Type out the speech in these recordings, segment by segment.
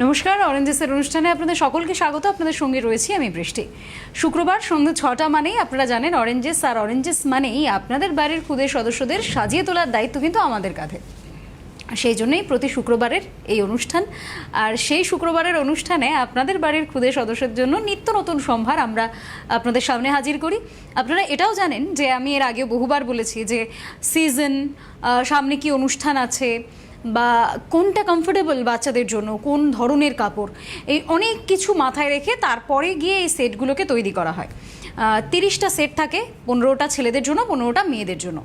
নমস্কার, অরেঞ্জেসের অনুষ্ঠানে আপনাদের সকলকে স্বাগত। আপনাদের সঙ্গে রয়েছি আমি বৃষ্টি। শুক্রবার সন্ধ্যে 6টা মানেই আপনারা জানেন অরেঞ্জেস, আর অরেঞ্জেস মানেই আপনাদের বাড়ির ক্ষুদে সদস্যদের সাজিয়ে তোলার দায়িত্ব কিন্তু আমাদের কাঁধে। সেই জন্যই প্রতি শুক্রবারের এই অনুষ্ঠান। আর সেই শুক্রবারের অনুষ্ঠানে আপনাদের বাড়ির ক্ষুদে সদস্যদের জন্য নিত্য নতুন সম্ভার আমরা আপনাদের সামনে হাজির করি। আপনারা এটাও জানেন যে আমি এর আগেও বহুবার বলেছি যে সিজন, সামনে কি অনুষ্ঠান আছে, বা কোনটা কমফোর্টেবল বাচ্চাদের জন্য, কোন ধরনের কাপড়, এই অনেক কিছু মাথায় রেখে তারপরে গিয়ে এই সেটগুলোকে তৈরি করা হয়। 30টা সেট থাকে, 15টা ছেলেদের জন্য, 15টা মেয়েদের জন্য।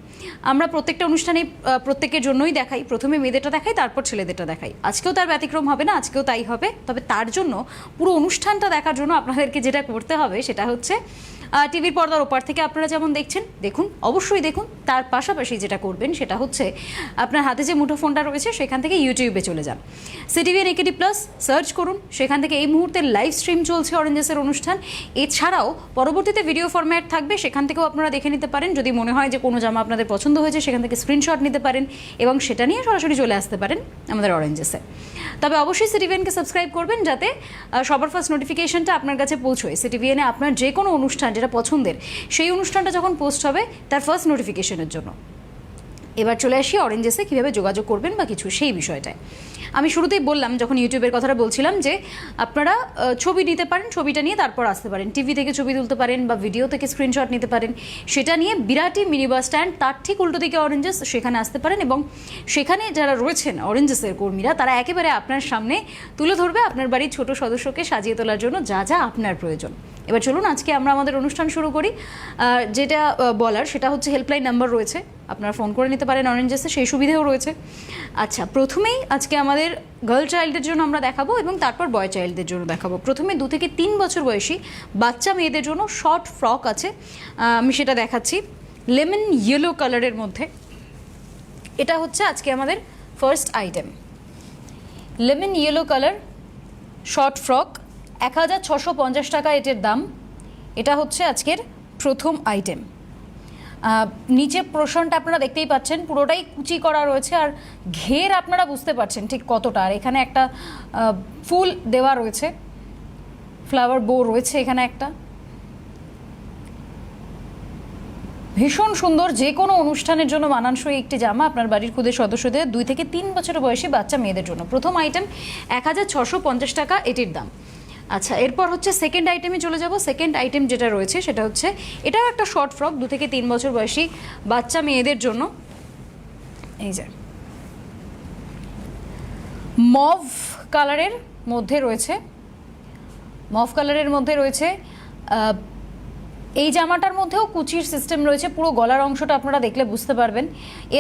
আমরা প্রত্যেকটা অনুষ্ঠানে প্রত্যেকের জন্যই দেখাই, প্রথমে মেয়েদেরটা দেখাই, তারপর ছেলেদেরটা দেখাই। আজকেও তার ব্যতিক্রম হবে না, আজকেও তাই হবে। তবে তার জন্য পুরো অনুষ্ঠানটা দেখার জন্য আপনাদেরকে যেটা করতে হবে সেটা হচ্ছে টিভির পর্দার ওপার থেকে আপনারা যেমন দেখছেন দেখুন, অবশ্যই দেখুন। তার পাশাপাশি যেটা করবেন সেটা হচ্ছে আপনার হাতে যে মুঠোফোনটা রয়েছে সেখান থেকে ইউটিউবে চলে যান, সিটিভিএন একেডি প্লাস সার্চ করুন। সেখান থেকে এই মুহূর্তে লাইভ স্ট্রিম চলছে অরেঞ্জেসের অনুষ্ঠান। এছাড়াও পরবর্তীতে ভিডিও ফরম্যাট থাকবে, সেখান থেকেও আপনারা দেখে নিতে পারেন। যদি মনে হয় যে কোনো জামা আপনাদের পছন্দ হয়েছে সেখান থেকে স্ক্রিনশট নিতে পারেন এবং সেটা নিয়ে সরাসরি চলে আসতে পারেন আমাদের অরেঞ্জেসে। তবে অবশ্যই সিটিভিএনকে সাবস্ক্রাইব করবেন যাতে সবার ফার্স্ট নোটিফিকেশনটা আপনার কাছে পৌঁছয়। সিটিভিএনে আপনার যে কোনো অনুষ্ঠান যেটা পছন্দের সেই অনুষ্ঠানটা যখন পোস্ট হবে তার ফার্স্ট নোটিফিকেশনের জন্য। এবার চলে আসি অরেঞ্জেসে কীভাবে যোগাযোগ করবেন বা কিছু সেই বিষয়টায়। আমি শুরুতেই বললাম যখন ইউটিউবের কথাটা বলছিলাম যে আপনারা ছবি নিতে পারেন, ছবিটা নিয়ে তারপর আসতে পারেন, টিভি থেকে ছবি তুলতে পারেন বা ভিডিও থেকে স্ক্রিনশট নিতে পারেন। সেটা নিয়ে বিরাটি মিনি বাস স্ট্যান্ড, তার ঠিক উল্টো দিকে অরেঞ্জেস, সেখানে আসতে পারেন এবং সেখানে যারা রয়েছেন অরেঞ্জেসের কর্মীরা তারা একেবারে আপনার সামনে তুলে ধরবে আপনার বাড়ির ছোট সদস্যকে সাজিয়ে তোলার জন্য যা যা আপনার প্রয়োজন। এবার চলুন আজকে আমরা আমাদের অনুষ্ঠান শুরু করি। যেটা বলার সেটা হচ্ছে হেল্পলাইন নাম্বার রয়েছে, আপনারা ফোন করে নিতে পারেন অরেঞ্জেসে, সেই সুবিধেও রয়েছে। আচ্ছা, প্রথমেই আজকে আমাদের গার্ল চাইল্ডদের জন্য আমরা দেখাবো এবং তারপর বয় চাইল্ডদের জন্য দেখাবো। প্রথমে 2 থেকে 3 বছর বয়সী বাচ্চা মেয়েদের জন্য শর্ট ফ্রক আছে, আমি সেটা দেখাচ্ছি লেমন ইয়েলো কালারের মধ্যে। এটা হচ্ছে আজকে আমাদের first item, lemon yellow colour short frock, 1650 টাকা এটার দাম। এটা হচ্ছে আজকের প্রথম আইটেম। নিচে পোর্শনটা আপনারা দেখতেই পাচ্ছেন পুরোটাই কুচি করা রয়েছে, আর ঘের আপনারা বুঝতে পারছেন ঠিক কতটা। আর এখানে একটা ফুল দেওয়া রয়েছে, ফ্লাওয়ার বো রয়েছে এখানে একটা। ভীষণ সুন্দর, যে কোনো অনুষ্ঠানের জন্য মানানসই একটি জামা আপনার বাড়ির ক্ষুদে সদস্যদের 2 থেকে 3 বছর বয়সী বাচ্চা মেয়েদের জন্য। প্রথম আইটেম 1650 টাকা এটির দাম। আচ্ছা, এরপর হচ্ছে সেকেন্ড আইটেমে চলে যাব। সেকেন্ড আইটেম যেটা রয়েছে সেটা হচ্ছে এটাও একটা শর্ট ফ্রক 2 থেকে 3 বছর বয়সী বাচ্চা মেয়েদের জন্য। এই যে মভ কালারের মধ্যে রয়েছে, মভ কালারের মধ্যে রয়েছে। এই জামাটার মধ্যেও কুচির সিস্টেম রয়েছে, পুরো গলার অংশটা আপনারা দেখলে বুঝতে পারবেন।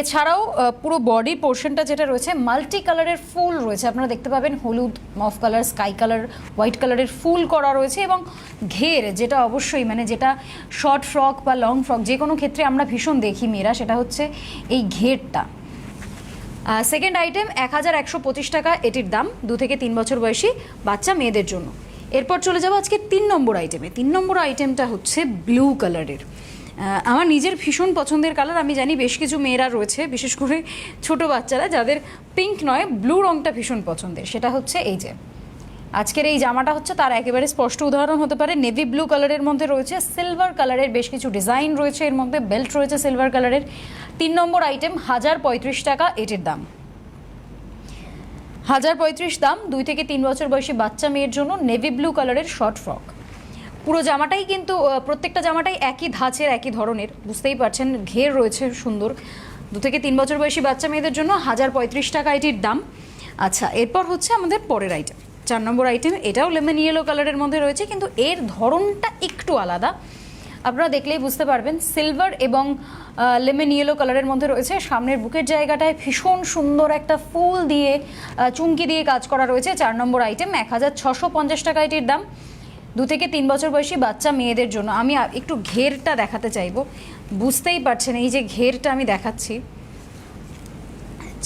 এছাড়াও পুরো বডি পোর্শনটা যেটা রয়েছে মাল্টি কালারের ফুল রয়েছে, আপনারা দেখতে পাবেন হলুদ, মফ কালার, স্কাই কালার, হোয়াইট কালারের ফুল করা রয়েছে। এবং ঘের, যেটা অবশ্যই মানে যেটা শর্ট ফ্রক বা লং ফ্রক যে কোনো ক্ষেত্রে আমরা ভীষণ দেখি মেয়েরা, সেটা হচ্ছে এই ঘেরটা। সেকেন্ড আইটেম 1125 টাকা এটির দাম, 2 থেকে 3 বছর বয়সী বাচ্চা মেয়েদের জন্য। এরপর চলে যাবো আজকে 3 নম্বর আইটেমে। 3 নম্বর আইটেমটা হচ্ছে ব্লু কালারের। আমার নিজের ভীষণ পছন্দের কালার। আমি জানি বেশ কিছু মেয়েরা রয়েছে, বিশেষ করে ছোট বাচ্চারা, যাদের পিঙ্ক নয় ব্লু রঙটা ভীষণ পছন্দের। সেটা হচ্ছে এই যে আজকের এই জামাটা হচ্ছে তার একেবারে স্পষ্ট উদাহরণ হতে পারে। নেভি ব্লু কালারের মধ্যে রয়েছে সিলভার কালারের বেশ কিছু ডিজাইন রয়েছে, এর মধ্যে বেল্ট রয়েছে সিলভার কালারের। 3 নম্বর আইটেম 1035 টাকা এটির দাম, 1035 দাম, 2 থেকে 3 বছর বয়সী বাচ্চা মেয়ের জন্য নেভি ব্লু কালারের শর্ট ফ্রক। পুরো জামাটাই কিন্তু প্রত্যেকটা জামাটাই একই ধাঁচের, একই ধরনের, বুঝতেই পারছেন। ঘের রয়েছে সুন্দর। 2 থেকে 3 বছর বয়সী বাচ্চা মেয়েদের জন্য 1035 টাকা এটির দাম। আচ্ছা, এরপর হচ্ছে আমাদের পরের আইটেম 4 নম্বর আইটেম। এটাও লেমন ইয়েলো কালারের মধ্যে রয়েছে, কিন্তু এর ধরনটা একটু আলাদা, আপনারা দেখলেই বুঝতে পারবেন। সিলভার এবং লেমন ইয়েলো কালারের মধ্যে রয়েছে। সামনের বুকের জায়গাটায় ভীষণ সুন্দর একটা ফুল দিয়ে চুমকি দিয়ে কাজ করা রয়েছে। 4 নম্বর আইটেম 1650 টাকা এটির দাম, 2 থেকে 3 বছর বয়সী বাচ্চা মেয়েদের জন্য। আমি একটু ঘেরটা দেখাতে চাইবো, বুঝতেই পারছেন এই যে ঘেরটা আমি দেখাচ্ছি।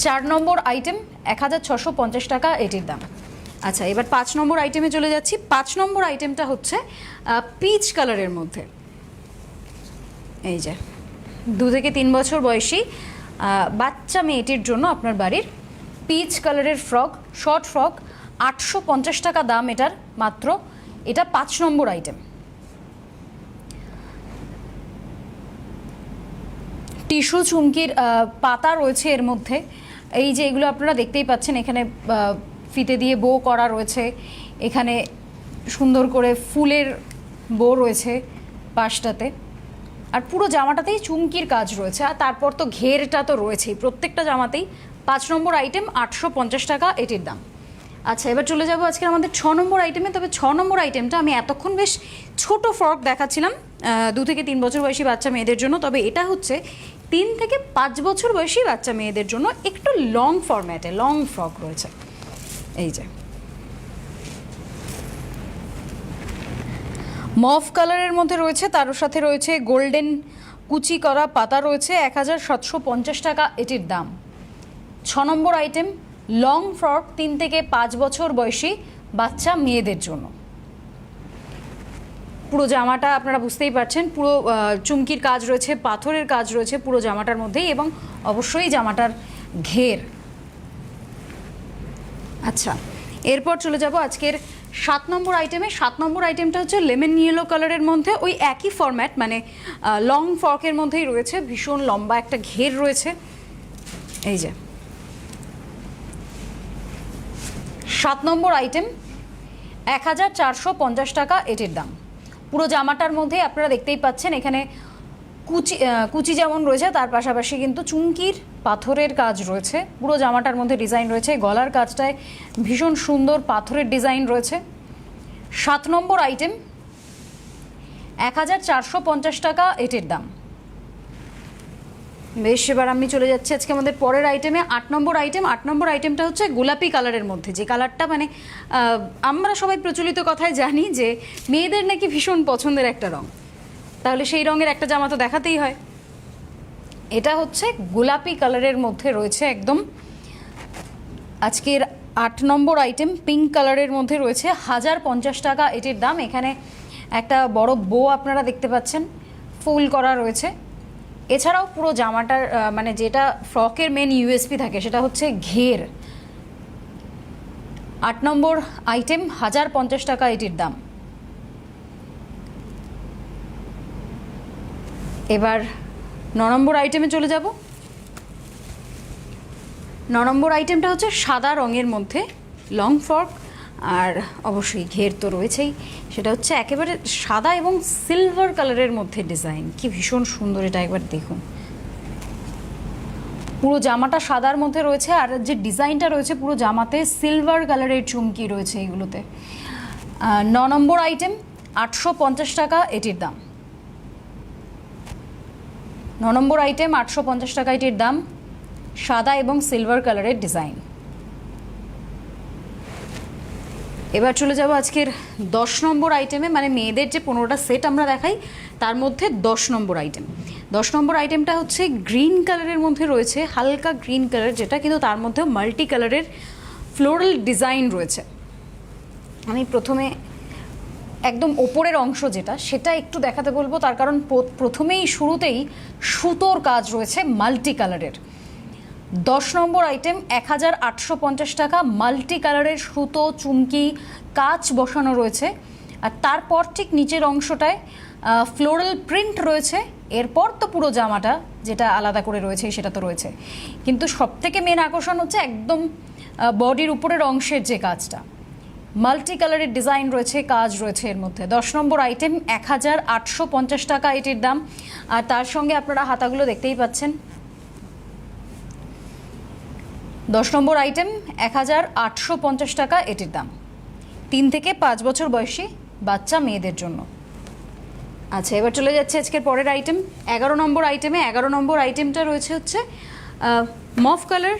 4 নম্বর আইটেম 1650 টাকা এটির দাম। আচ্ছা, এবার 5 নম্বর আইটেমে চলে যাচ্ছি। 5 নম্বর আইটেমটা হচ্ছে পিচ কালারের মধ্যে। এই যে 2 থেকে 3 বছর বয়সী বাচ্চা মেয়েটির জন্য আপনার বাড়ির পিচ কালারের ফ্রক, শর্ট ফ্রক, 850 টাকা দাম এটার মাত্র। এটা 5 নম্বর আইটেম। টিস্যু চুমকির পাতা রয়েছে এর মধ্যে। এই যে এগুলো আপনারা দেখতেই পাচ্ছেন, এখানে ফিতে দিয়ে বো করা রয়েছে, এখানে সুন্দর করে ফুলের বো রয়েছে পাশটাতে, আর পুরো জামাটাতেই চুমকির কাজ রয়েছে। আর তারপর তো ঘেরটা তো রয়েছেই প্রত্যেকটা জামাতেই। 5 নম্বর আইটেম 850 টাকা এটির দাম। আচ্ছা, এবার চলে যাব আজকে আমাদের 6 নম্বর আইটেমে। তবে 6 নম্বর আইটেমটা আমি এতক্ষণ বেশ ছোট ফ্রক দেখাচ্ছিলাম 2 থেকে 3 বছর বয়সী বাচ্চা মেয়েদের জন্য। তবে এটা হচ্ছে 3 থেকে 5 বছর বয়সী বাচ্চা মেয়েদের জন্য একটু লং ফরম্যাটে লং ফ্রক রয়েছে। এই যে মফ কালারের মধ্যে রয়েছে, তার সাথে রয়েছে গোল্ডেন কুচি করা পাতা রয়েছে। 1750 টাকা এটির দাম। 6 নম্বর আইটেম লং ফ্রক 3 থেকে 5 বছর বয়সী বাচ্চা মেয়েদের জন্য। পুরো জামাটা আপনারা বুঝতেই পারছেন, পুরো চুমকির কাজ রয়েছে, পাথরের কাজ রয়েছে পুরো জামাটার মধ্যেই, এবং অবশ্যই জামাটার ঘের। আচ্ছা, এরপর চলে যাব আজকের 7 নম্বর আইটেমে। 7 নম্বর আইটেমটা হচ্ছে লেমন ইয়েলো কালারের মধ্যে, ওই একই ফরম্যাট, মানে লং ফ্রকের মধ্যেই রয়েছে, ভীষণ লম্বা একটা ঘের রয়েছে। এই যে 7 নম্বর আইটেম 1450 টাকা এটির দাম। পুরো জামাটার মধ্যে আপনারা দেখতেই পাচ্ছেন এখানে কুচি যেমন রয়েছে, তার পাশাপাশি কিন্তু চুমকির পাথরের কাজ রয়েছে। পুরো জামাটার মধ্যে ডিজাইন রয়েছে, গলার কাজটায় ভীষণ সুন্দর পাথরের ডিজাইন রয়েছে। 7 নম্বর আইটেম 1450 টাকা এটির দাম। বেশ, এবার আমি চলে যাচ্ছি আজকে আমাদের পরের আইটেমে। 8 নম্বর আইটেম। 8 নম্বর আইটেমটা হচ্ছে গোলাপি কালারের মধ্যে, যে কালারটা মানে আমরা সবাই প্রচলিত কথায় জানি যে মেয়েদের নাকি ভীষণ পছন্দের একটা রং, তাহলে সেই রঙের একটা জামা তো দেখাতেই হয়। এটা হচ্ছে গোলাপি কালারের মধ্যে রয়েছে একদম। আজকের 8 নম্বর আইটেম পিঙ্ক কালারের মধ্যে রয়েছে, 1050 টাকা এটির দাম। এখানে একটা বড় বো আপনারা দেখতে পাচ্ছেন, ফুল করা রয়েছে। এছাড়াও পুরো জামাটার মানে যেটা ফ্রকের মেন ইউএসপি থাকে সেটা হচ্ছে ঘের। 8 নম্বর আইটেম 1050 টাকা এটির দাম। এবার 9 নম্বর আইটেমে চলে যাব। 9 নম্বর আইটেমটা হচ্ছে সাদা রঙের মধ্যে লং ফ্রক, আর অবশ্যই ঘের তো রয়েছেই। সেটা হচ্ছে একেবারে সাদা এবং সিলভার কালারের মধ্যে ডিজাইন, কি ভীষণ সুন্দর এটা, একবার দেখুন। পুরো জামাটা সাদার মধ্যে রয়েছে, আর যে ডিজাইনটা রয়েছে পুরো জামাতে সিলভার কালারের চুমকি রয়েছে এগুলোতে। 9 নম্বর আইটেম 850 টাকা এটির দাম। 9 নম্বর আইটেম 850 টাকা এটির দাম, সাদা এবং সিলভার কালারের ডিজাইন। এবার চলে যাব আজকের 10 নম্বর আইটেমে, মানে মেয়েদের যে 15টা সেট আমরা দেখাই তার মধ্যে 10 নম্বর আইটেম। 10 নম্বর আইটেমটা হচ্ছে গ্রিন কালারের মধ্যে রয়েছে, হালকা গ্রিন কালার যেটা, কিন্তু তার মধ্যেও মাল্টি কালারের ফ্লোরাল ডিজাইন রয়েছে। আমি প্রথমে একদম ওপরের অংশ যেটা সেটা একটু দেখাতে বলবো, তার কারণ প্রথমেই শুরুতেই সুতোর কাজ রয়েছে মাল্টি কালারের। 10 নম্বর আইটেম 1850 টাকা, মাল্টি কালারের সুতো চুমকি কাচ বসানো রয়েছে, আর তারপর ঠিক নিচের অংশটায় ফ্লোরাল প্রিন্ট রয়েছে। এরপর তো পুরো জামাটা যেটা আলাদা করে রয়েছে সেটা তো রয়েছে, কিন্তু সবথেকে মেন আকর্ষণ হচ্ছে একদম বডির উপরের অংশের যে কাজটা, মাল্টি কালারের ডিজাইন রয়েছে, কাজ রয়েছে এর মধ্যে। 10 নম্বর আইটেম 1850 টাকা এটির দাম, আর তার সঙ্গে আপনারা হাতাগুলো দেখতেই পাচ্ছেন। 10 নম্বর আইটেম 1850 টাকা এটির দাম, 3 থেকে 5 বছর বয়সী বাচ্চা মেয়েদের জন্য। আচ্ছা, এবার চলে যাচ্ছে আজকের পরের আইটেম 11 নম্বর আইটেমে। 11 নম্বর আইটেমটা রয়েছে হচ্ছে মফ কালার,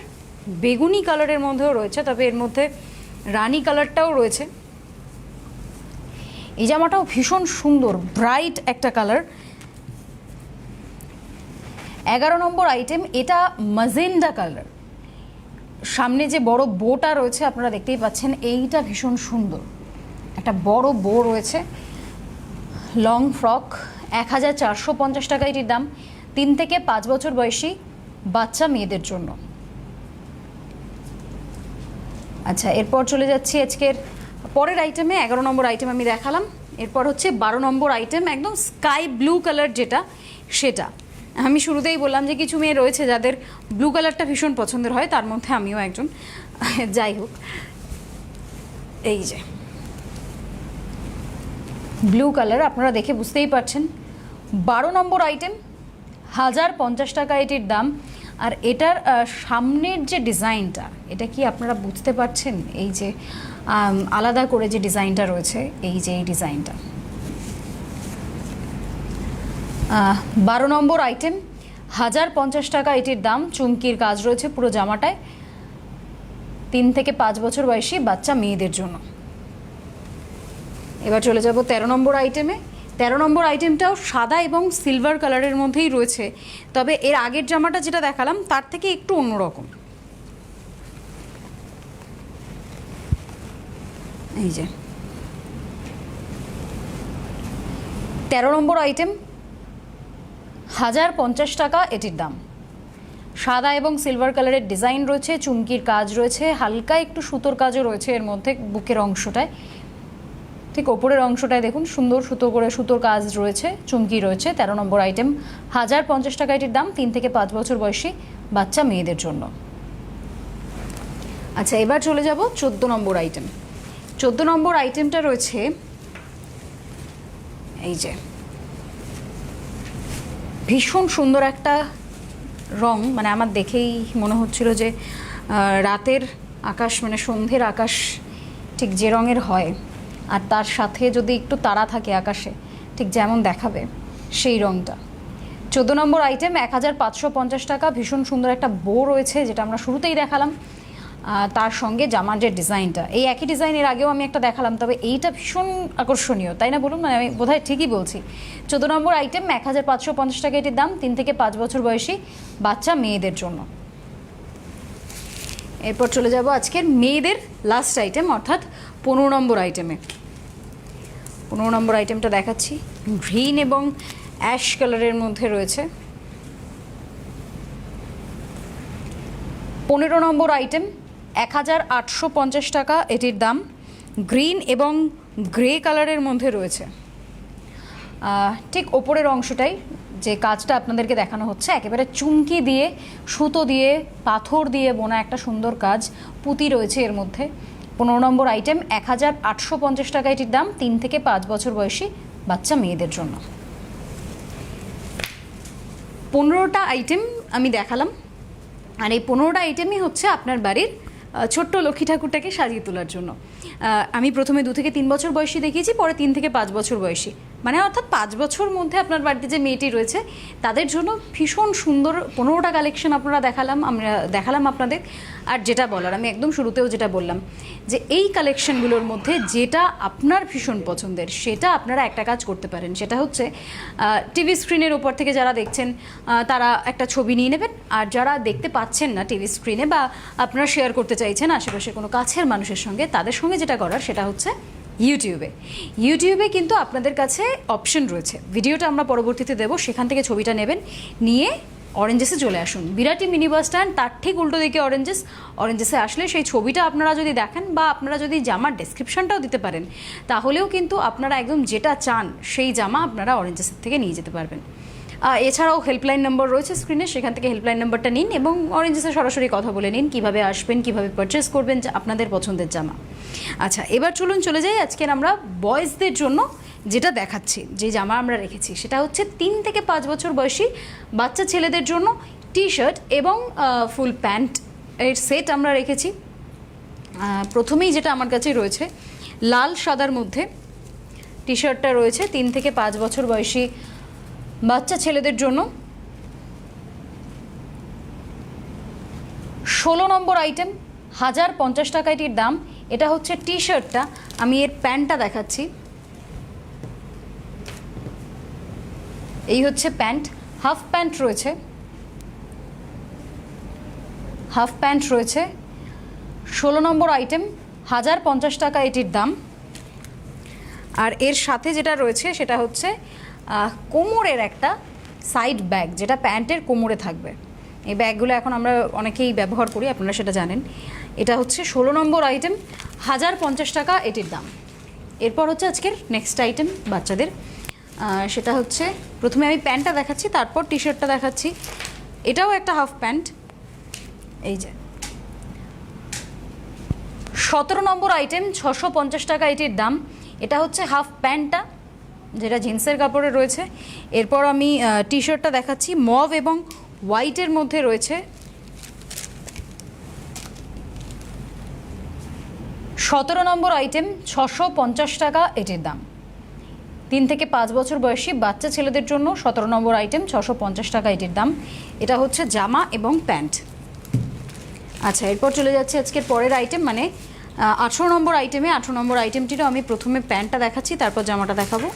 বেগুনি কালারের মধ্যেও রয়েছে, তবে এর মধ্যে রানী কালারটাও রয়েছে। এই জামাটাও ভীষণ সুন্দর, ব্রাইট একটা কালার। 11 নম্বর আইটেম, এটা মাজেন্ডা কালার। সামনে যে বড় বোটা রয়েছে আপনারা দেখতেই পাচ্ছেন, এইটা ভীষণ সুন্দর, একটা বড় বো রয়েছে। লং ফ্রক 1450 টাকা এটির দাম, 3 থেকে 5 বছর বয়সী বাচ্চা মেয়েদের জন্য। আচ্ছা, এরপর চলে যাচ্ছি আজকের পরের আইটেমে। 11 নম্বর আইটেম আমি দেখালাম, এরপর হচ্ছে 12 নম্বর আইটেম, একদম স্কাই ব্লু কালার যেটা, সেটা আমি শুরুতেই বললাম যে কিছু মেয়ে রয়েছে যাদের ব্লু কালারটা ভীষণ পছন্দের হয়, তার মধ্যে আমিও একজন। যাই হোক, এই যে ব্লু কালার আপনারা দেখে বুঝতেই পারছেন। 12 নম্বর আইটেম, 1050 টাকা এটির দাম। আর এটার সামনের যে ডিজাইনটা, এটা কি আপনারা বুঝতে পারছেন? এই যে আলাদা করে যে ডিজাইনটা রয়েছে, এই যে এই ডিজাইনটা। 12 নম্বর আইটেম, 1050 টাকা এটির দাম। চুমকির কাজ রয়েছে পুরো জামাটায়, 3 থেকে 5 বছর বয়সী বাচ্চা মেয়েদের জন্য। এবার চলে যাব 13 নম্বর আইটেমে। 13 নম্বর আইটেমটাও সাদা এবং সিলভার কালারের মধ্যেই রয়েছে, তবে এর আগের জামাটা যেটা দেখালাম তার থেকে একটু অন্যরকম। এই যে 13 নম্বর আইটেম, 1050 টাকা এটির দাম। সাদা এবং সিলভার কালারের ডিজাইন রয়েছে, চুমকির কাজ রয়েছে, হালকা একটু সুতোর কাজও রয়েছে এর মধ্যে। বুকের অংশটায়, ঠিক ওপরের অংশটায় দেখুন সুন্দর সুতোর কাজ রয়েছে, চুমকি রয়েছে। 13 নম্বর আইটেম, 1050 টাকা এটির দাম, 3 থেকে 5 বছর বয়সী বাচ্চা মেয়েদের জন্য। আচ্ছা, এবার চলে যাব 14 নম্বর আইটেম। 14 নম্বর আইটেমটা রয়েছে এই যে ভীষণ সুন্দর একটা রং, মানে আমার দেখেই মনে হচ্ছিল যে রাতের আকাশ, মানে সন্ধ্যের আকাশ ঠিক যে রঙের হয়, আর তার সাথে যদি একটু তারা থাকে আকাশে, ঠিক যেমন দেখাবে সেই রঙটা। 14 নম্বর আইটেম, 1550 টাকা। ভীষণ সুন্দর একটা বো রয়েছে, যেটা আমরা শুরুতেই দেখালাম। তার সঙ্গে জামার যে ডিজাইনটা, এই একই ডিজাইন এর আগেও আমি একটা দেখালাম, তবে এইটা ভীষণ আকর্ষণীয়, তাই না বলুন? মানে আমি বোধহয় ঠিকই বলছি। 14 নম্বর আইটেম, 1550 টাকা এটির দাম, 3 থেকে 5 বছর বয়সী বাচ্চা মেয়েদের জন্য। এরপর চলে যাব আজকের মেয়েদের লাস্ট আইটেম, অর্থাৎ 15 নম্বর আইটেমে। 15 নম্বর আইটেমটা দেখাচ্ছি, গ্রিন এবং অ্যাশ কালারের মধ্যে রয়েছে। 15 নম্বর আইটেম, 1850 টাকা এটির দাম। গ্রিন এবং গ্রে কালারের মধ্যে রয়েছে। ঠিক ওপরের অংশটাই যে কাজটা আপনাদেরকে দেখানো হচ্ছে, একেবারে চুমকি দিয়ে, সুতো দিয়ে, পাথর দিয়ে বোনা একটা সুন্দর কাজ, পুঁতি রয়েছে এর মধ্যে। 15 নম্বর আইটেম, 1850 টাকা এটির দাম, 3 থেকে 5 বছর বয়সী বাচ্চা মেয়েদের জন্য। 15টা আইটেম আমি দেখালাম, আর এই 15টা আইটেমই হচ্ছে আপনার বাড়ির ছোট্ট লক্ষ্মী ঠাকুরটাকে সাজিয়ে তোলার জন্য। আমি প্রথমে 2 থেকে 3 বছর বয়সী দেখিয়েছি, পরে 3 থেকে 5 বছর বয়সী, মানে অর্থাৎ 5 বছর মধ্যে আপনার বাড়িতে যে মেয়েটি রয়েছে তাদের জন্য ভীষণ সুন্দর 15টা কালেকশন আমরা দেখালাম আপনাদের। আর যেটা বলার, আমি একদম শুরুতেও যেটা বললাম, যে এই কালেকশনগুলোর মধ্যে যেটা আপনার ভীষণ পছন্দের সেটা আপনারা একটা কাজ করতে পারেন, সেটা হচ্ছে টিভি স্ক্রিনের ওপর থেকে যারা দেখছেন তারা একটা ছবি নিয়ে নেবেন, আর যারা দেখতে পাচ্ছেন না টিভি স্ক্রিনে বা আপনারা শেয়ার করতে চাইছেন আশেপাশে কোনো কাছের মানুষের সঙ্গে, তাদের সঙ্গে যেটা করার সেটা হচ্ছে ইউটিউবে কিন্তু আপনাদের কাছে অপশন রয়েছে, ভিডিওটা আমরা পরবর্তীতে দেবো, সেখান থেকে ছবিটা নেবেন, নিয়ে অরেঞ্জেসে চলে আসুন। বিরাটি মিনি বাস স্ট্যান্ড, তার ঠিক উল্টো দিকে অরেঞ্জেসে আসলে সেই ছবিটা আপনারা যদি দেখেন, বা আপনারা যদি জামার ডেসক্রিপশনটাও দিতে পারেন, তাহলেও কিন্তু আপনারা একদম যেটা চান সেই জামা আপনারা অরেঞ্জেসের থেকে নিয়ে যেতে পারবেন। এছাড়াও হেল্পলাইন নম্বর রয়েছে স্ক্রিনে, সেখান থেকে হেল্পলাইন নম্বরটা নিন এবং অরেঞ্জেসে সরাসরি কথা বলে নিন কীভাবে আসবেন, কীভাবে পারচেস করবেন আপনাদের পছন্দের জামা। আচ্ছা, এবার চলে যাই আজকের আমরা বয়েজদের জন্য যেটা দেখাচ্ছি, যে জামা আমরা রেখেছি সেটা হচ্ছে 3 থেকে 5 বছর বয়সী বাচ্চা ছেলেদের জন্য টি শার্ট এবং ফুল প্যান্ট এর সেট আমরা রেখেছি। প্রথমেই যেটা আমার কাছে রয়েছে লাল সাদার মধ্যে টি শার্টটা রয়েছে 3 থেকে 5 বছর বয়সী বাচ্চা ছেলেদের জন্য। 16 নম্বর আইটেম, 1050 টাকা এটির দাম। এটা হচ্ছে টি শার্টটা, আমি এর প্যান্টটা দেখাচ্ছি। এই হচ্ছে প্যান্ট, হাফ প্যান্ট রয়েছে। 16 নম্বর আইটেম, 1050 টাকা এটির দাম। আর এর সাথে যেটা রয়েছে সেটা হচ্ছে কোমরের একটা সাইড ব্যাগ, যেটা প্যান্টের কোমরে থাকবে। এই ব্যাগগুলো এখন আমরা অনেকেই ব্যবহার করি, আপনারা সেটা জানেন। এটা হচ্ছে 16 নম্বর আইটেম, 1050 টাকা এটির দাম। এরপর হচ্ছে আজকের নেক্সট আইটেম বাচ্চাদের, সেটা হচ্ছে প্রথমে আমি প্যান্টটা দেখাচ্ছি, তারপর টি শার্টটা দেখাচ্ছি। এটাও একটা হাফ প্যান্ট, এই যে 17 নম্বর আইটেম, 650 টাকা এটির দাম। এটা হচ্ছে হাফ প্যান্টটা, যেটা জিন্সের কাপড়ে রয়েছে। এরপর আমি টি শার্টটা দেখাচ্ছি, মভ এবং হোয়াইটের মধ্যে রয়েছে। 17 নম্বর আইটেম, 650 টাকা এটির দাম। 3 থেকে 5 বছর বয়সী বাচ্চা ছেলেদের জন্য 17 নম্বর আইটেম, 650 টাকা এটির দাম। এটা হচ্ছে জামা এবং প্যান্ট। আচ্ছা, এরপর চলে যাচ্ছে আজকের পরের আইটেম, মানে 18 নম্বর আইটেমে। 18 নম্বর আইটেমটিরও আমি প্রথমে প্যান্টটা দেখাচ্ছি, তারপর জামাটা দেখাবো।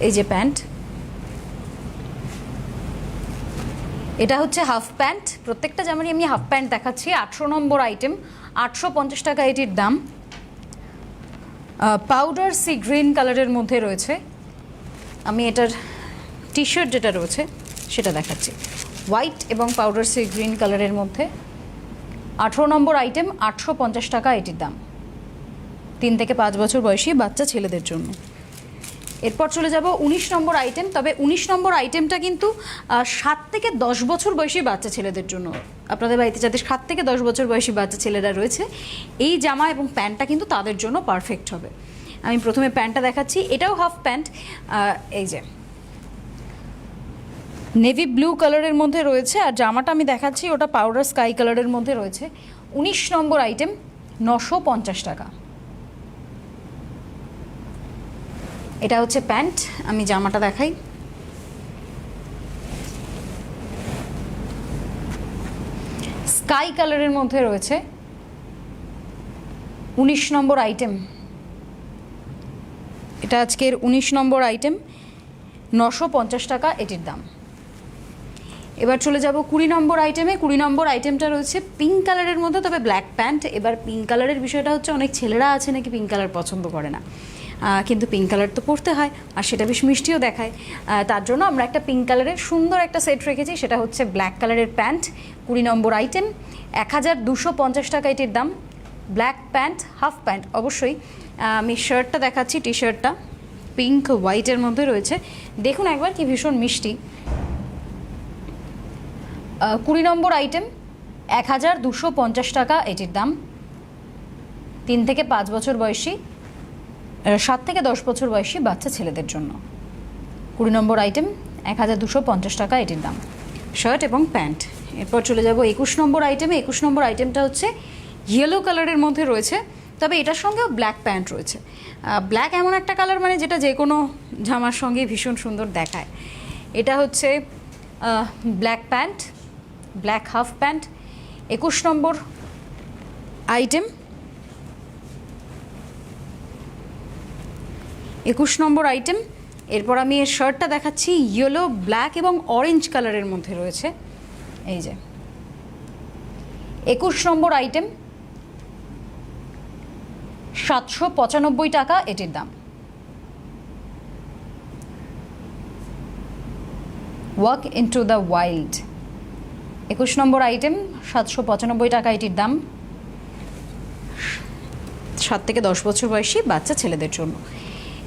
এই যে প্যান্ট, এটা হচ্ছে হাফ প্যান্ট। প্রত্যেকটা জামারই আমি হাফ প্যান্ট দেখাচ্ছি। 18 নম্বর আইটেম, 850 টাকা এটির দাম। পাউডার সি গ্রিন কালারের মধ্যে রয়েছে। আমি এটার টি শার্ট যেটা রয়েছে সেটা দেখাচ্ছি, হোয়াইট এবং পাউডার সি গ্রিন কালারের মধ্যে। 18 নম্বর আইটেম, 850 টাকা এটির দাম। 3 থেকে 5 বছর বয়সী বাচ্চা ছেলেদের জন্য। এরপর চলে যাব 19 নম্বর আইটেম। তবে 19 নম্বর আইটেমটা কিন্তু 7 থেকে 10 বছর বয়সী বাচ্চা ছেলেদের জন্য। আপনাদের বাড়িতে যাদের 7 থেকে 10 বছর বয়সী বাচ্চা ছেলেরা রয়েছে, এই জামা এবং প্যান্টটা কিন্তু তাদের জন্য পারফেক্ট হবে। আমি প্রথমে প্যান্টটা দেখাচ্ছি, এটাও হাফ প্যান্ট। এই যে নেভি ব্লু কালারের মধ্যে রয়েছে, আর জামাটা আমি দেখাচ্ছি ওটা পাউডার স্কাই কালারের মধ্যে রয়েছে। 19 নম্বর আইটেম, 950 টাকা। এটা হচ্ছে প্যান্ট, আমি জামাটা দেখাই। স্কাই কালারের মধ্যে রয়েছে। 19 নম্বর আইটেম, এটা আজকের 19 নম্বর আইটেম, 950 টাকা এটির দাম। এবার চলে যাব 20 নম্বর আইটেমে। 20 নম্বর আইটেমটা রয়েছে পিঙ্ক কালারের মধ্যে, তবে ব্ল্যাক প্যান্ট। এবার পিঙ্ক কালারের বিষয়টা হচ্ছে, অনেক ছেলেরা আছে নাকি পিঙ্ক কালার পছন্দ করে না, কিন্তু পিঙ্ক কালার তো পরতে হয়, আর সেটা বেশ মিষ্টিও দেখায়। তার জন্য আমরা একটা পিঙ্ক কালারের সুন্দর একটা সেট রেখেছি, সেটা হচ্ছে ব্ল্যাক কালারের প্যান্ট। 20 নম্বর আইটেম, 1250 টাকা এটির দাম। ব্ল্যাক প্যান্ট, হাফ প্যান্ট অবশ্যই। আমি শার্টটা দেখাচ্ছি, টি শার্টটা পিঙ্ক হোয়াইটের মধ্যে রয়েছে। দেখুন একবার কি ভীষণ মিষ্টি। 20 নম্বর আইটেম, 1250 টাকা এটির দাম। 3 থেকে 5 বছর বয়সী, 7 থেকে 10 বছর বয়সী বাচ্চা ছেলেদের জন্য। 20 নম্বর আইটেম, 1250 টাকা এটির দাম, শার্ট এবং প্যান্ট। এরপর চলে যাব 21 নম্বর আইটেমে। 21 নম্বর আইটেমটা হচ্ছে ইয়েলো কালারের মধ্যে রয়েছে, তবে এটার সঙ্গেও ব্ল্যাক প্যান্ট রয়েছে। ব্ল্যাক এমন একটা কালার মানে যেটা যে কোনো জামার সঙ্গে ভীষণ সুন্দর দেখায়। এটা হচ্ছে black pant, black half pant. 21 নম্বর আইটেম, 21 নম্বর আইটেম। এরপর আমি এর শার্টটা দেখাচ্ছি, ইয়েলো, ব্ল্যাক এবং অরেঞ্জ কালারের মধ্যে রয়েছে। এই যে 21 নম্বর আইটেম, 795 টাকা এটির দাম। Walk into the wild, 21 number item, 795 টাকা এটির দাম। 7 থেকে 10 বছর বয়সী বাচ্চা ছেলেদের জন্য।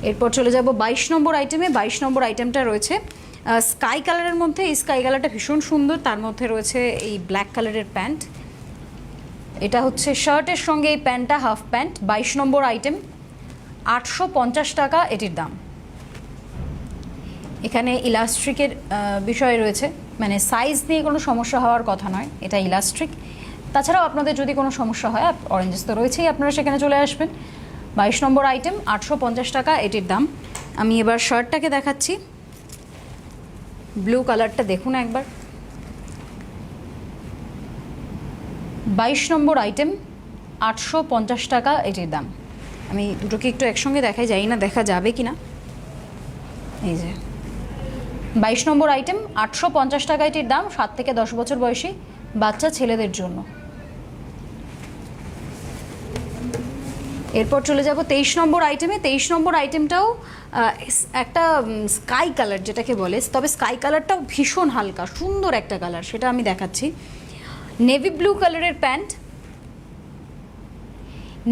এরপর চলে যাব 22 নম্বর আইটেমে। 22 নম্বর আইটেমটা রয়েছে স্কাই কালারের মধ্যে। এই স্কাই কালারটা ভীষণ সুন্দর, তার মধ্যে রয়েছে এই ব্ল্যাক কালারের প্যান্ট। এটা হচ্ছে শার্টের সঙ্গে এই প্যান্টটা হাফ প্যান্ট। 22 নম্বর আইটেম, 850 টাকা এটির দাম। এখানে ইলাস্ট্রিকের বিষয় রয়েছে, মানে সাইজ নিয়ে কোনো সমস্যা হওয়ার কথা নয়, এটা ইলাস্ট্রিক। তাছাড়াও আপনাদের যদি কোনো সমস্যা হয়, অরেঞ্জেস তো রয়েছেই, আপনারা সেখানে চলে আসবেন। 22 নম্বর আইটেম, 850 টাকা এটির দাম। আমি এবার শার্টটাকে দেখাচ্ছি, ব্লু কালারটা দেখুন একবার। 22 নম্বর আইটেম, 850 টাকা এটির দাম। আমি দুটোকে একটু একসঙ্গে দেখাই, জানি না দেখা যাবে কি না। এই যে 22 নম্বর আইটেম, 850 টাকা এটির দাম, 7 থেকে 10 বছর বয়সী বাচ্চা ছেলেদের জন্য। এরপর চলে যাব 23 নম্বর আইটেমে। 23 নম্বর আইটেমটাও একটা স্কাই কালার যেটাকে বলে, তবে স্কাই কালারটাও ভীষণ হালকা সুন্দর একটা কালার, সেটা আমি দেখাচ্ছি। নেভি ব্লু কালারের প্যান্ট,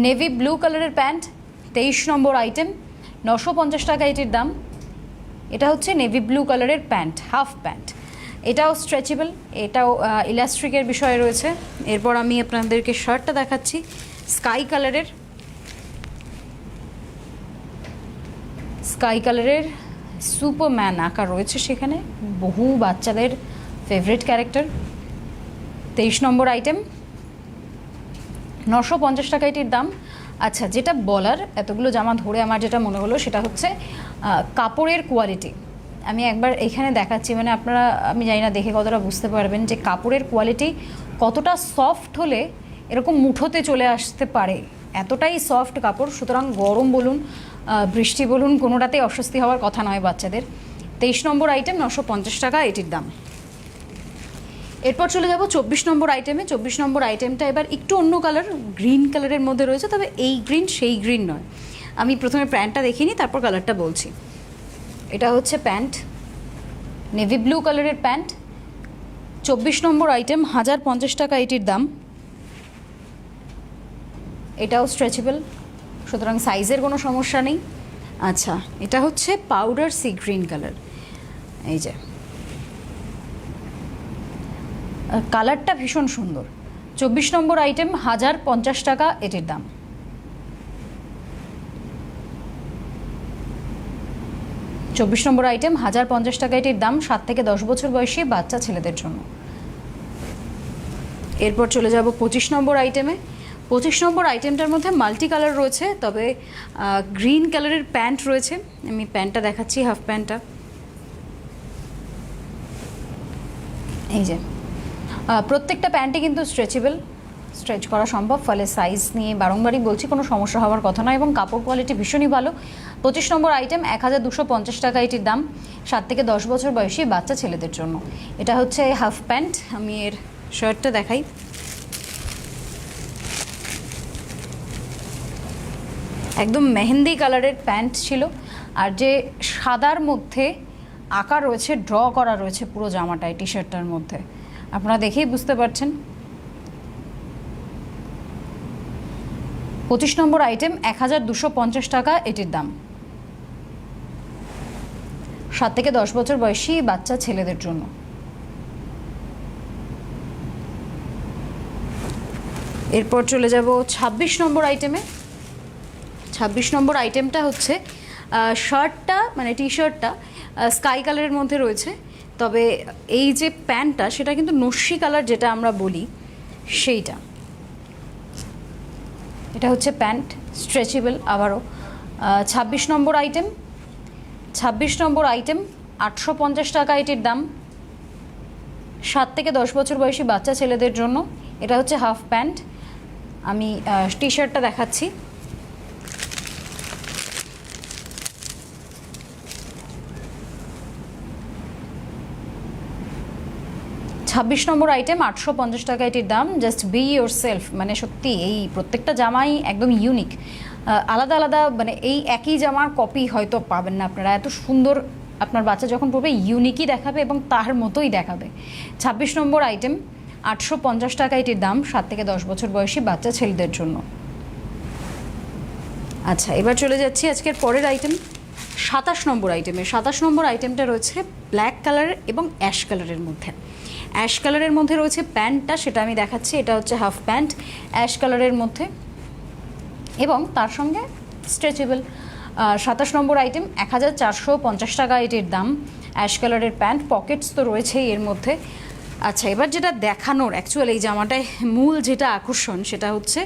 নেভি ব্লু কালারের প্যান্ট, 23 নম্বর আইটেম, 950 টাকা এটির দাম। এটা হচ্ছে নেভি ব্লু কালারের প্যান্ট, হাফ প্যান্ট, এটাও স্ট্রেচেবল, এটাও ইলাস্ট্রিকের বিষয় রয়েছে। এরপর আমি আপনাদেরকে শার্টটা দেখাচ্ছি স্কাই কালারের, স্কাই কালারের সুপারম্যান আঁকা রয়েছে সেখানে, বহু বাচ্চাদের ফেভারিট ক্যারেক্টার। 23 নম্বর আইটেম, 950 টাকা এটির দাম। আচ্ছা, যেটা বলার, এতগুলো জামা ধরে আমার যেটা মনে হলো সেটা হচ্ছে কাপড়ের কোয়ালিটি। আমি একবার এখানে দেখাচ্ছি, মানে আপনারা, আমি জানি না দেখে কতটা বুঝতে পারবেন যে কাপড়ের কোয়ালিটি কতটা সফট হলে এরকম মুঠোতে চলে আসতে পারে, এতটাই সফট কাপড়। সুতরাং গরম বলুন, বৃষ্টি বলুন, কোনোটাতেই অস্বস্তি হওয়ার কথা নয় বাচ্চাদের। 23 নম্বর আইটেম, 950 টাকা এটির দাম। এরপর চলে যাব 24 নম্বর আইটেমে। 24 নম্বর আইটেমটা এবার একটু অন্য কালার, গ্রিন কালারের মধ্যে রয়েছে, তবে এই গ্রিন সেই গ্রিন নয়। আমি প্রথমে প্যান্টটা দেখিনি, তারপর কালারটা বলছি। এটা হচ্ছে প্যান্ট, নেভি ব্লু কালারের প্যান্ট, 24 নম্বর আইটেম, 1050 টাকা এটির দাম। এটাও স্ট্রেচেবল, সুতরাং সাইজের কোনো সমস্যা নেই। আচ্ছা, এটা হচ্ছে পাউডার সি গ্রিন কালার, এই যে কালারটা ভীষণ সুন্দর। 24 নম্বর আইটেম, 1050 টাকা এটির দাম। চব্বিশ নম্বর আইটেম, 1050 টাকা এটির দাম, 7 থেকে 10 বছর বয়সী বাচ্চা ছেলেদের জন্য। এরপর চলে যাব 25 নম্বর আইটেমে। 25 নম্বর আইটেমটার মধ্যে মাল্টি কালার রয়েছে, তবে গ্রিন কালারের প্যান্ট রয়েছে। আমি প্যান্টটা দেখাচ্ছি, হাফ প্যান্টটা, এই যে প্রত্যেকটা প্যান্টে কিন্তু স্ট্রেচেবল, স্ট্রেচ করা সম্ভব, ফলে সাইজ নিয়ে বারংবারই বলছি কোনো সমস্যা হওয়ার কথা নয়, এবং কাপড় কোয়ালিটি ভীষণই ভালো। 25 নম্বর আইটেম, 1250 টাকা এটির দাম, 7 থেকে 10 বছর বয়সী বাচ্চা ছেলেদের জন্য। এটা হচ্ছে হাফ প্যান্ট। আমি এর শার্টটা দেখাই, একদম মেহেন্দি কালারের প্যান্ট ছিল, আর যে সাদার মধ্যে আঁকা রয়েছে, ড্র করা রয়েছে পুরো জামাটায়, টি শার্টটার মধ্যে, আপনারা দেখেই বুঝতে পারছেন। 25 নম্বর আইটেম, 1250 টাকা এটির দাম, 7 থেকে 10 বছর বয়সী বাচ্চা ছেলেদের জন্য। এরপর চলে যাব 26 নম্বর আইটেমে। 26 নম্বর আইটেমটা হচ্ছে শার্টটা, মানে টি শার্টটা স্কাই কালারের মধ্যে রয়েছে, তবে এই যে প্যান্টটা সেটা কিন্তু নস্যি কালার যেটা আমরা বলি সেইটা। এটা হচ্ছে প্যান্ট, স্ট্রেচেবল আবারও। 26 নম্বর আইটেম, 26 নম্বর আইটেম, 850 টাকা এটির দাম, 7 থেকে 10 বছর বয়সী বাচ্চা ছেলেদের জন্য। এটা হচ্ছে হাফ প্যান্ট। আমি টি শার্টটা দেখাচ্ছি, ছাব্বিশ নম্বর আইটেম, 850 টাকা এটির দাম। জাস্ট বি ইয়োর সেলফ, মানে সত্যি এই প্রত্যেকটা জামাই একদম ইউনিক, আলাদা আলাদা, মানে এই একই জামার কপি হয়তো পাবেন না আপনারা। এত সুন্দর, আপনার বাচ্চা যখন পড়বে ইউনিকই দেখাবে এবং তার মতোই দেখাবে। 26 নম্বর আইটেম, 850 টাকা এটির দাম, 7 থেকে 10 বছর বয়সী বাচ্চা ছেলেদের জন্য। আচ্ছা, এবার চলে যাচ্ছি আজকের পরের আইটেম, 27 নম্বর আইটেমে। 27 নম্বর আইটেমটা রয়েছে ব্ল্যাক কালার এবং অ্যাশ কালারের মধ্যে। অ্যাশ কালারের মধ্যে রয়েছে প্যান্টটা, সেটা আমি দেখাচ্ছি। এটা হচ্ছে হাফ প্যান্ট, অ্যাশ কালারের মধ্যে, এবং তার সঙ্গে স্ট্রেচেবল। 27 নম্বর আইটেম, 1450 টাকা এটির দাম, অ্যাশ কালারের প্যান্ট, পকেটস তো রয়েছেই এর মধ্যে। আচ্ছা, এবার যেটা দেখানোর, অ্যাকচুয়ালি এই জামাটায় মূল যেটা আকর্ষণ সেটা হচ্ছে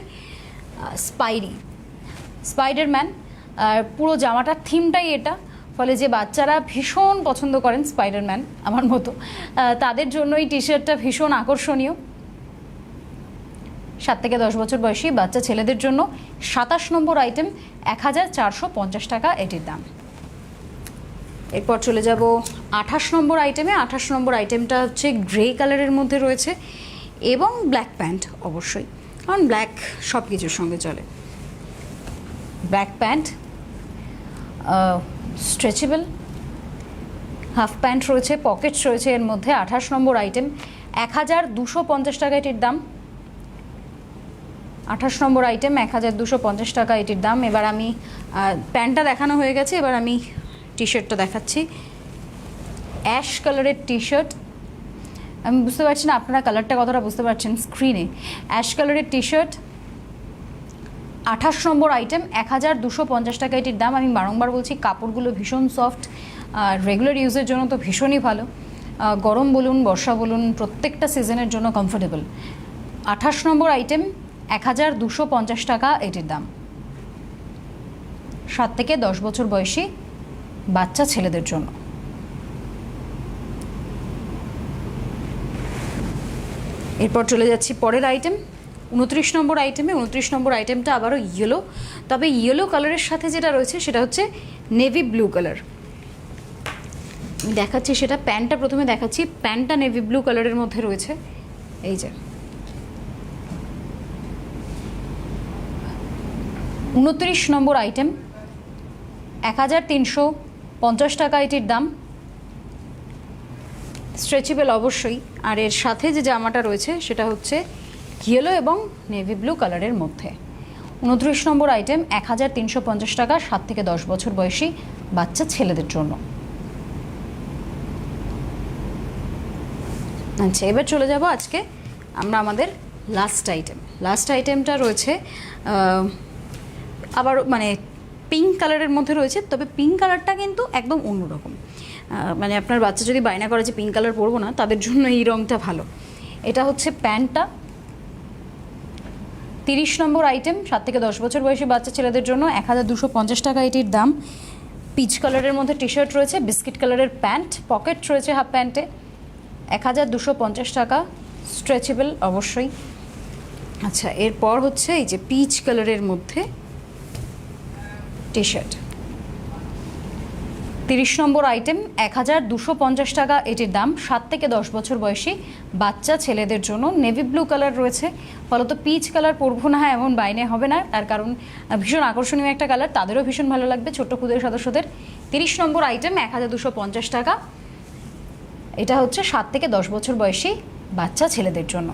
স্পাইডারম্যান। পুরো জামাটার থিমটাই এটা, ফলে যে বাচ্চারা ভীষণ পছন্দ করেন স্পাইডারম্যান আমার মতো, তাদের জন্য এই টি শার্টটা ভীষণ আকর্ষণীয়। 7 থেকে 10 বছর বয়সী বাচ্চা ছেলেদের জন্য। 27 নম্বর আইটেম, 1450 টাকা এটির দাম। এরপর চলে যাব 28 নম্বর আইটেমে। 28 নম্বর আইটেমটা হচ্ছে গ্রে কালারের মধ্যে রয়েছে এবং ব্ল্যাক প্যান্ট, অবশ্যই, কারণ ব্ল্যাক সব কিছুর সঙ্গে চলে। Black pant, stretchable half pant রয়েছে, পকেটস রয়েছে এর মধ্যে। 28 নম্বর আইটেম, 1250 টাকা এটির দাম। 28 নম্বর আইটেম, 1250 টাকা এটির দাম। এবার আমি প্যান্টটা দেখানো হয়ে গেছে, এবার আমি টি শার্টটা দেখাচ্ছি। অ্যাশ কালারের টি শার্ট, আমি বুঝতে পারছি না আপনারা কালারটা কতটা বুঝতে পারছেন স্ক্রিনে। অ্যাশ কালারের টি শার্ট, 28 নম্বর আইটেম, 1250 টাকা এটির দাম। আমি বারংবার বলছি কাপড়গুলো ভীষণ সফট, আর রেগুলার ইউজের জন্য তো ভীষণই ভালো। গরম বলুন, বর্ষা বলুন, প্রত্যেকটা সিজনের জন্য কমফোর্টেবল। 28 নম্বর আইটেম, 1250 টাকা এটির দাম। 7 থেকে 10 বছর বয়সী বাচ্চা ছেলেদের জন্য। এরপর চলে যাচ্ছি পরের আইটেম, 29 নম্বর আইটেমে। 29 নম্বর আইটেমটা আবারও ইয়েলো, তবে ইয়েলো কালারের সাথে যেটা রয়েছে সেটা হচ্ছে নেভি ব্লু কালার। আমি দেখাচ্ছি সেটা, প্যান্টটা প্রথমে দেখাচ্ছি। প্যান্টটা নেভি ব্লু কালারের মধ্যে রয়েছে, এই যে। 29 নম্বর আইটেম, 1350 টাকা এটির দাম। স্ট্রেচেবল অবশ্যই, আর এর সাথে যে জামাটা রয়েছে সেটা হচ্ছে ইয়েলো এবং নেভি ব্লু কালারের মধ্যে। 29 নম্বর আইটেম, 1350 টাকা, 7 থেকে 10 বছর বয়সী বাচ্চা ছেলেদের জন্য। আচ্ছা, এবার চলে যাব আজকে আমরা আমাদের লাস্ট আইটেম। লাস্ট আইটেমটা রয়েছে আবার মানে পিঙ্ক কালারের মধ্যে রয়েছে, তবে পিঙ্ক কালারটা কিন্তু একদম অন্যরকম। মানে আপনার বাচ্চা যদি বায়না করে যে পিঙ্ক কালার পরবো না, তাদের জন্য এই রঙটা ভালো। এটা হচ্ছে প্যান্টটা, 30 নম্বর আইটেম, 7 থেকে 10 বছর বয়সী বাচ্চা ছেলেদের জন্য, 1250 টাকা এটির দাম। পিচ কালারের মধ্যে টি শার্ট রয়েছে, বিস্কিট কালারের প্যান্ট, পকেট রয়েছে হাফ প্যান্টে, 1250 টাকা, স্ট্রেচেবল অবশ্যই। আচ্ছা, এরপর হচ্ছে এই যে পিচ কালারের মধ্যে টি শার্ট, 30 নম্বর আইটেম, 1250 টাকা এটির দাম। 7 থেকে 10 বছর বয়সী বাচ্চা ছেলেদের জন্য। নেভি ব্লু কালার রয়েছে, ফলত পিচ কালার পরবো না এমন বাইনে হবে না, তার কারণ ভীষণ আকর্ষণীয় একটা কালার, তাদেরও ভীষণ ভালো লাগবে ছোট্ট ক্ষুদের সদস্যদের। 30 নম্বর আইটেম, 1250 টাকা। এটা হচ্ছে 7 থেকে 10 বছর বয়সী বাচ্চা ছেলেদের জন্য।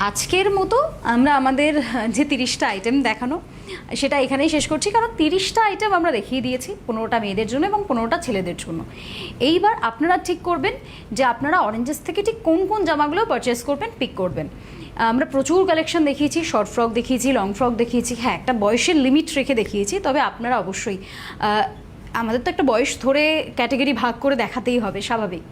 আজকের মতো আমরা আমাদের যে 30টা আইটেম দেখানো সেটা এখানেই শেষ করছি, কারণ 30টা আইটেম আমরা দেখিয়ে দিয়েছি, 15টা মেয়েদের জন্য এবং 15টা ছেলেদের জন্য। এইবার আপনারা ঠিক করবেন যে আপনারা অরেঞ্জেস থেকে ঠিক কোন কোন জামাগুলো পারচেস করবেন, পিক করবেন। আমরা প্রচুর কালেকশন দেখিয়েছি, শর্ট ফ্রক দেখিয়েছি, লং ফ্রক দেখিয়েছি, হ্যাঁ একটা বয়সের লিমিট রেখে দেখিয়েছি, তবে আপনারা অবশ্যই আমাদের তো একটা বয়স ধরে ক্যাটাগরি ভাগ করে দেখাতেই হবে, স্বাভাবিক।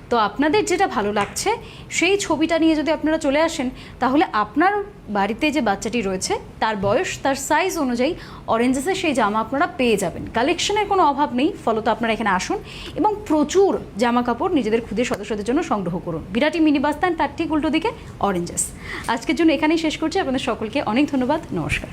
তো আপনাদের যেটা ভালো লাগছে সেই ছবিটা নিয়ে যদি আপনারা চলে আসেন, তাহলে আপনার বাড়িতে যে বাচ্চাটি রয়েছে তার বয়স, তার সাইজ অনুযায়ী অরেঞ্জেসের সেই জামা আপনারা পেয়ে যাবেন। কালেকশনের কোনো অভাব নেই, ফলত আপনারা এখানে আসুন এবং প্রচুর জামা কাপড় নিজেদের ক্ষুদে সদস্যদের জন্য সংগ্রহ করুন। বিরাটি মিনি বাস্তান, তার ঠিক উল্টো দিকে অরেঞ্জেস। আজকের জন্য এখানেই শেষ করছি, আপনাদের সকলকে অনেক ধন্যবাদ, নমস্কার।